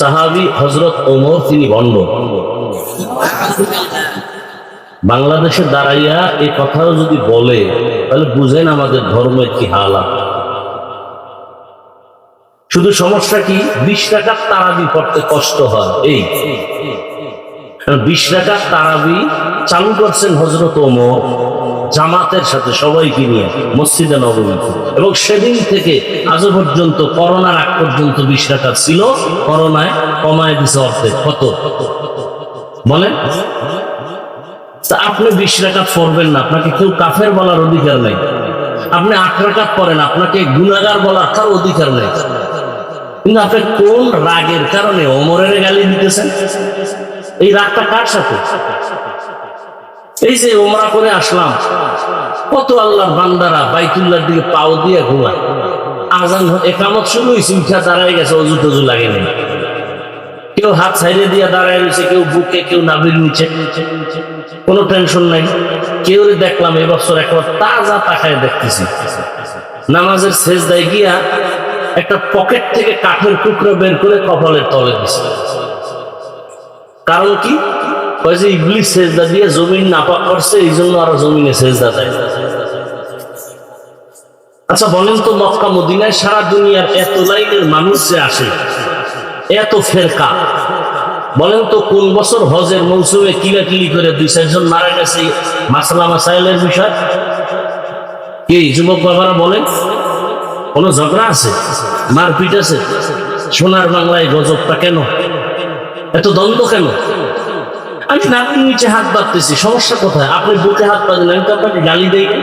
সাহাবী হযরত ওমর তিনি ভণ্ড। বাংলাদেশে দাঁড়াইয়া এই কথাও যদি বলে তাহলে বুঝেন আমাদের ধর্মের কি হালাত। শুধু সমস্যা কি 20 রাকাত তারাবি পড়তে কষ্ট হয়। এই 20 রাকাত তারাবি চালু করছেন হযরত ওমর জামাতের সাথে সবাইকে নিয়ে মসজিদে নববীতে, এবং সেদিন থেকে আজ পর্যন্ত করোনার আগ পর্যন্ত 20 রাকাত ছিল। করোনায় কমায় দিছে অর্ধেক। কত বলেন? আপনি 20 রাকাত পড়বেন না, আপনাকে কেউ কাফের বলার অধিকার নেই। আপনি 8 রাকাত পড়েন, আপনাকে গুনাহগার বলার কারো অধিকার নেই। কিন্তু আপনি কোন রাগের কারণে ওমরের গালি দিতেছেন? এই রাগটা কার সাথে? এই যে ওমরা করে আসলাম, কত আল্লাহর বান্দারা বাইতুল্লাহর দিকে পাও দিয়ে ঘুমায়, আজান একামত শুরু হয়েছে, উঠা দাঁড়ায় গেছে, অজু টজু লাগে নাই। কেউ হাত ছাইড়ে দিয়ে দাঁড়ায় রয়েছে, কেউ বুকে, কেউ নাভির নিচে, কোনো টেনশন নাই। কেউ দেখলাম এবছর একবার তাজা তাকায় দেখতেছি নামাজের সেজদায় গিয়া একটা পকেট থেকে কাঠের টুকরো বের করে কপালের তলে দিছে। কারণ কি? ইবলিস সেজদা দিয়ে জমিন নাপাক করছে, এই জন্য আরো জমিনে সেজদা দেয়। আচ্ছা বলেন তো, মক্কা মদিনায় সারা দুনিয়ার এত লাইনের মানুষ যে আসে, এত ফেরকা, বলেন তো কোন বছর হজের মৌসুমে কিলাকিলি করে 2-4 জন মারা গেছে মাসলা মাসাইলের বিষয়? কি যুবক বাবারা বলেন? কোন ঝগড়া আছে? মারপিট আছে? সোনার বাংলায় গজবটা কেন? এত দ্বন্দ্ব কেন? আমি নাকের নিচে হাত বাঁধতেছি, সমস্যা কোথায়? আপনি বুকে হাত বাঁধেন, আমি তো আপনাকে গালি দেই না।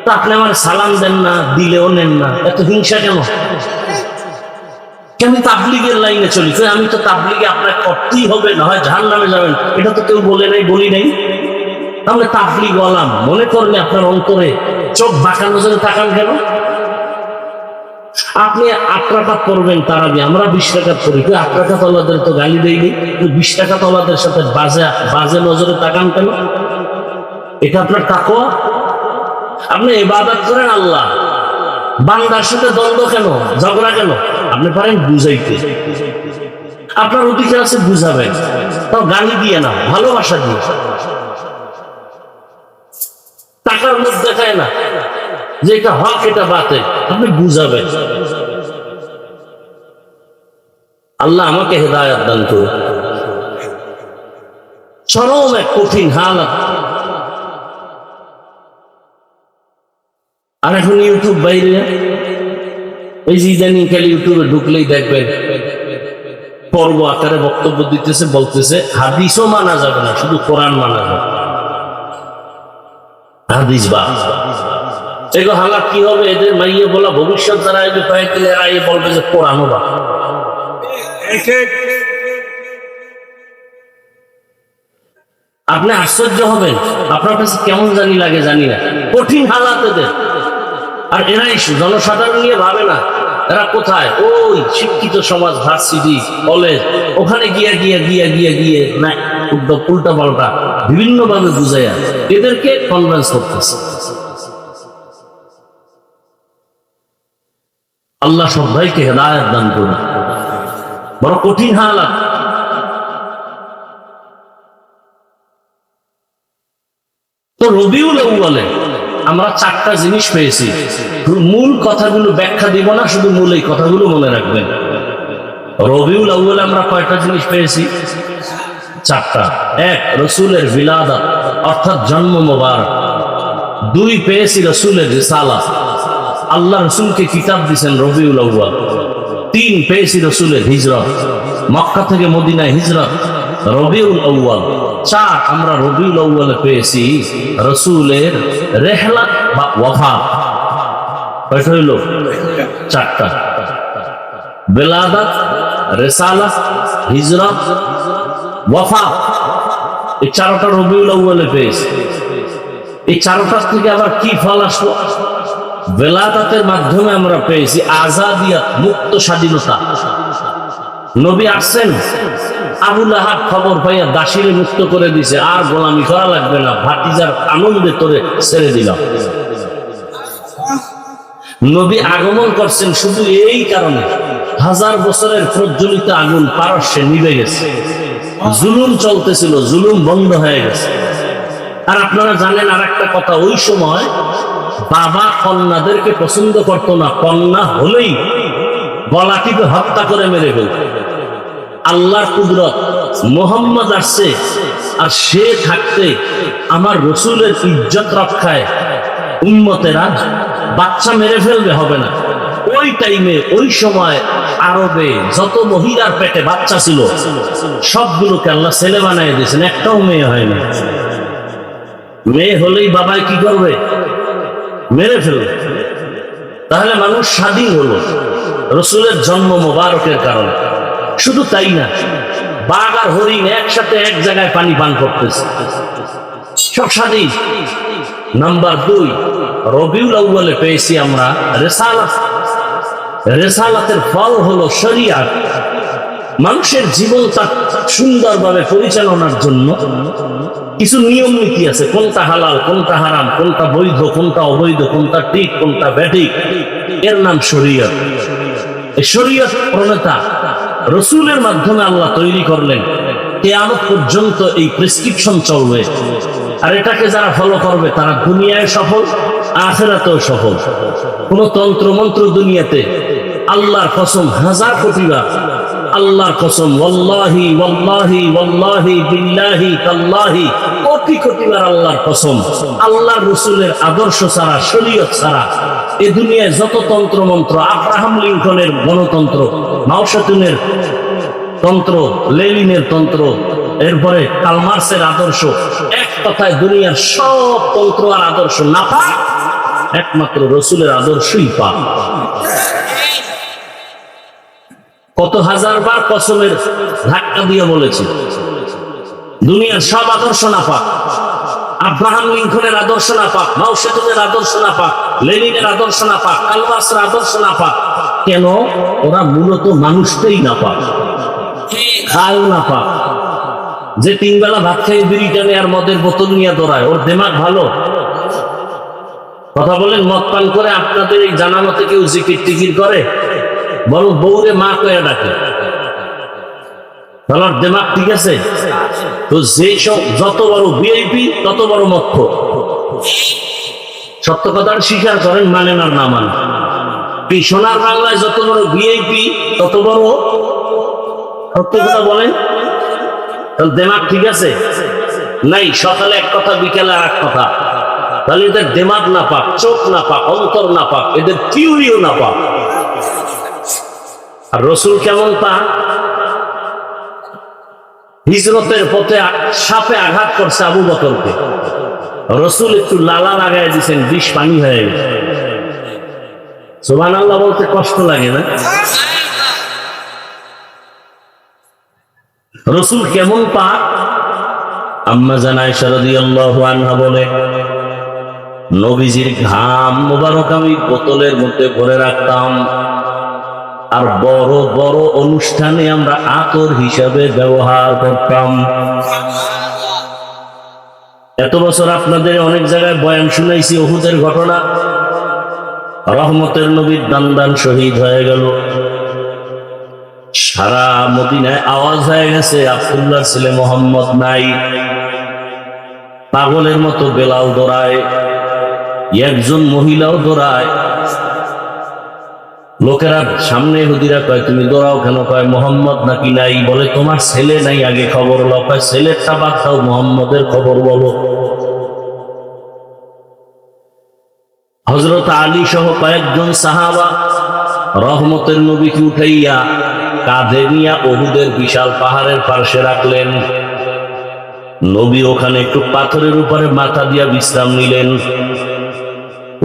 তা আপনি আমার সালাম দেন না, দিলেও নেন না, এত হিংসা কেন? আমি তাবলীগের লাইনে চলি, আমি তো তাবলীগে আপনার করতেই হবে, না হয় জাহান্নামে যাবেন, এটা তো কেউ বলে নাই, বলি নাই। তাহলে তাবলীগ ওয়ালা মনে করলে আপনার অন্তরে চোখ বাঁকা নজরে তাকান কেন? আপনি 8 রাকাত পড়বেন তারাবি, আমরা 20 রাকাত পড়ি, 8 রাকাত ওয়ালাদের তো গালি দেয়নি, 20 রাকাত ওয়ালাদের সাথে বাজে নজরে তাকান কেন? এটা আপনার তাকওয়া? আপনি ইবাদত করেন আল্লাহ, বান্দার সাথে দ্বন্দ্ব কেন, ঝগড়া কেন? আপনি পারেন বুঝাইতে, আপনার অধিকার আছে বুঝাবেন, তাও গালি দিয়ে না, ভালোবাসা দিয়ে। টাকার মুখ দেখায় না যে এটা হক এটা বাতিল, আপনি বুঝাবেন। আল্লাহ আমাকে হেদায়েত দান করুন। চরম এক কঠিন হালাত। আর এখন ইউটিউব বাইরে, এই যে ইদানিং খালি ইউটিউবে ঢুকলেই দেখবেন পর্ব আকারে বক্তব্য দিতেছে, বলতেছে হাদিসও মানা যাবে না, শুধু কোরআন মানা যাবে। হাদিস বা এগো হালাত কি হবে এদের? মাইয়ে বলা ভবিষ্যৎ যারা এগো কয়েকদিন এরা বলবে যে কোরআনও বা। আপনি আশ্চর্য হবেন, আপনার কাছে কেমন জানি লাগে জানি না, কঠিন হালাত এদের। আর এরাই জনসাধারণ নিয়ে ভাবে না, এরা কোথায়? ওই শিক্ষিত সমাজ, ভার্সিটি, কলেজ, ওখানে গিয়ে না উল্টা পাল্টা বিভিন্ন ভাবে বুঝাইয়া এদেরকে কনভিন্স করতেছে। আল্লাহ সবাইকে হেদায়েত দান করুন। বড় কঠিন হালাত। তো রবিউল আউয়ালে আমরা 4টা জিনিস পেয়েছি। মূল কথাগুলো ব্যাখ্যা দিব না, শুধু মূল এই কথাগুলো মনে রাখবেন। রবিউল আউয়ালে আমরা কয়টা জিনিস পেয়েছি? 4টা। 1, রাসূলের বিলাদাত অর্থাৎ জন্ম মোবারক। 2, পেয়েছি রাসূলের রিসালাত, আল্লাহ রাসূলকে কিতাব দিয়েছেন রবিউল আউয়াল। 3, পেয়েছি রাসূলের হিজরত, মক্কা থেকে মদিনায় হিজরত, রবিউল আউয়াল। 4, আমরা রবিউল আউয়ালে পেয়েছি রাসূলের রিহলাত বা ওয়াফাত। কয়টা হইল? 4টা। বিলাদাত, রিসালাত, হিজরত, ওয়াফাত, এই 4টা রবিউল আউয়ালে পেয়েছি। এই 4টার থেকে আবার কি ফল আসলো? বেলাদাতের মাধ্যমে আমরা পেয়েছি আজাদিয়াত, মুক্ত স্বাধীনতা। নবী আসছেন, আবু লাহাব খবর পাইয়া দাসীরে মুক্ত করে দিছে, আর গোলামি করা লাগবে না, ভাতিজার আনন্দে তোরে ছেড়ে দিলাম। নবী আগমন করছেন শুধু এই কারণে, 1000 বছরের প্রজ্বলিত আগুন পারস্যে নিভে গেছে, জুলুম চলতেছিল, জুলুম বন্ধ হয়ে গেছে। আর আপনারা জানেন আর একটা কথা, ওই সময় বাবা কন্যাদেরকে পছন্দ করতো না, কন্যা হলেই গলা টিপে হত্যা করে মেরে ফেলত। আল্লাহর কুদরত, মুহাম্মদ আসছে, আর সে থাকতে আমার রসুলের ইজ্জত রক্ষায় উম্মতেরা বাচ্চা মেরে ফেলবে হবে না। ওই টাইমে ওই সময় আরবে যত মহিলার পেটে বাচ্চা ছিল সবগুলোকে আল্লাহ ছেলে বানিয়ে দিয়েছেন, একটাও মেয়ে হয়নি। মেয়ে হলেই বাবাই কি করবে? মেরে ফেলবে। তাহলে মানুষ স্বাধীন হলো রসুলের জন্ম মোবারকের কারণে। শুধু তাই না, বাঘ আর হরিণ একসাথে এক জায়গায় পানি পান করতেছে, সব স্বাধীন। নাম্বার 2, রবিউল আউয়ালে পেয়েছি আমরা রিসালাত। রিসালাতের ফল হলো শরিয়াত। মানুষের জীবনটা সুন্দরভাবে পরিচালনার জন্য কিছু নিয়ম নীতি আছে, কোনটা হালাল, কোনটা হারাম, কোনটা বৈধ, কোনটা অবৈধ, কোনটা ঠিক, কোনটা ব্যাঠিক, এর নাম শরিয়ত। এই শরিয়ত প্রণেতা রসুলের মাধ্যমে আল্লাহ তৈরি করলেন, কিয়ামত পর্যন্ত এই প্রেসক্রিপশন চলবে। আর এটাকে যারা ফলো করবে তারা দুনিয়ায় সফল, আখিরাতেও সফল। কোন তন্ত্র মন্ত্র দুনিয়াতে, আল্লাহর কসম 1000 কোটি বার, আল্লাহর কসম, ওয়াল্লাহি ওয়াল্লাহি ওয়াল্লাহি বিল্লাহি তাল্লাহি, কোটি কোটি বার আল্লাহর কসম, আল্লাহর রসুলের আদর্শ ছাড়া, শরীয়ত ছাড়া এ দুনিয়ায় যত তন্ত্র মন্ত্র, আব্রাহাম লিঙ্কনের গণতন্ত্র, মাও সেতুনের তন্ত্র, লেনিনের তন্ত্র, এরপরে কালমার্সের আদর্শ, এক কথায় দুনিয়ার সব তন্ত্র আর আদর্শ নাপাক, একমাত্র রসুলের আদর্শই পাক। কত 1000 বার কসমের ধাক্কা দিয়ে বলেছি, দুনিয়ার সব আদর্শ নাপাক। আব্রাহাম লিঙ্কনের আদর্শ নাপাক, মাও সেতুনের আদর্শ নাপাক, লেনিনের আদর্শ নাপাক, কালমার্সের আদর্শ নাপাক। কেন? ওরা মূলত মানুষটাই নাপাক, খায়ও নাপাক। যে 3 বেলা ভাত খেয়ে বিড়ি টানে আর মদের বোতল নিয়ে দৌড়ায়, ওর দিমাগ ভালো? কথা বলেন, মদ পান করে আপনাদের এই জানা মতে কেউ জিকির টিকির করে? বরং বউরে মা কয়ে ডাকে। তাহলে দিমাগ ঠিক আছে? তো যেই সব যত বড় ভিআইপি তত বড় মক্ষ। সত্য কথা স্বীকার করেন, মানেন আর না মানেন। এই সোনার বাংলায় যত বড় ভিআইপি তত বড়, সত্য কথা বলেন। তাহলে দিমাগ ঠিক আছে? নাই, সকালে এক কথা, বিকেলে আর এক কথা। তাহলে এদের দিমাগ না পাক, চোখ না পাক, অন্তর না পাক, এদের থিওরিও না পাক। আর রসুল কেমন পাক? হিজরতের পথে সাপে আঘাত করছে আবু বকরকে, রসুল একটু লালা লাগাই দিয়েছেন, বিষ পানি হয়ে গেছে। সুবহানাল্লাহ বলতে কষ্ট লাগে না? রসুল কেমন পাক? আম্মা জান আয়েশা রাদিয়াল্লাহু আনহা বলে, নবীজির ঘাম মোবারক আমি বোতলের মধ্যে ভরে রাখতাম, আর বড় বড় অনুষ্ঠানে আমরা আতর হিসাবে ব্যবহার করতাম। এত বছর আপনাদের অনেক জায়গায় বয়ান শুনাইছি উহুদের ঘটনা, রহমতের নবীর দান শহীদ হয়ে গেল, সারা মদিনায় আওয়াজ হয়ে গেছে আব্দুল্লাহর ছেলে মোহাম্মদ নাই। পাগলের মতো বেলাল দৌড়ায়, একজন মহিলাও দৌড়ায়। লোকেরা সামনে হুদিরা কয়, তুমি দৌড়াও কেন? কয় মোহাম্মদ নাকি নাই। বলে তোমার ছেলে নাই, আগে খবর লও। কয় ছেলেরটা বাদ দাও, মোহাম্মদের খবর বলো। হযরত আলী সহ কয়েকজন সাহাবা রহমতের নবীকে উঠাইয়া কাঁধে নিয়া উহুদের বিশাল পাহাড়ের পাশে রাখলেন। নবী ওখানে একটু পাথরের উপরে মাথা দিয়া বিশ্রাম নিলেন।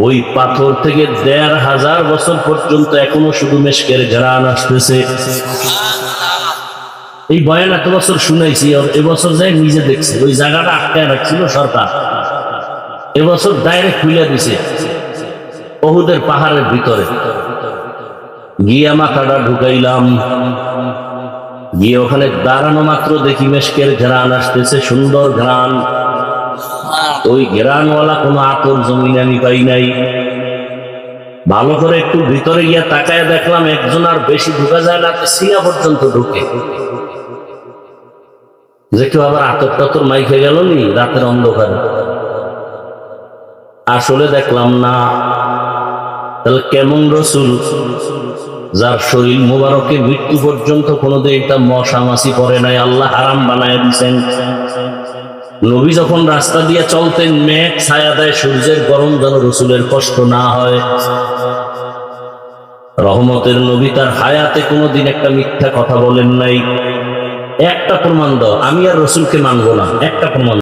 ওই পাথর থেকে 1500 বছর পর্যন্ত এখনো শুধু মেশকের ঘ্রাণ আসতেছে। এই বয়ান এত বছর শুনাইছি, আর এবছর যাই নিজে দেখছি ওই জায়গাটা আটকায় রাখছিল সরকার, এবছর ডাইরেক্ট খুলে দিছে উহুদের পাহাড়ের ভিতরে। গিয়া মাথাটা ঢুকাইলাম, গিয়ে ওখানে দাঁড়ানো মাত্র দেখি মেশকের ঘ্রাণ আসতেছে, সুন্দর ঘ্রাণ। ওই ঘ্রাণওয়ালা কোনো আতর জমিনে আমি পাই নাই। ভালো করে একটু ভিতরে গিয়া তাকায় দেখলাম একজন আর বেশি ঢুকা যায় না, সিয়া পর্যন্ত ঢুকে। যে কেউ আবার আতর টাতর মাইকে গেল নি রাতের অন্ধকারে। আসলে দেখলাম না। তাহলে কেমন রসুল, যার শরীর মোবারকে মৃত্যু পর্যন্ত কোনোদিন একটা মশা মাছি পড়ে নাই, আল্লাহ হারাম বানায় দিচ্ছেন। নবী যখন রাস্তা দিয়ে চলতেন মেঘ ছায়া দেয়, সূর্যের গরম যেন রসুলের কষ্ট না হয়। রহমতের নবী তার হায়াতে কোনোদিন একটা মিথ্যা কথা বলেন নাই। একটা প্রমাণ দাও, আমি আর রসুলকে মানবো না, একটা প্রমাণ।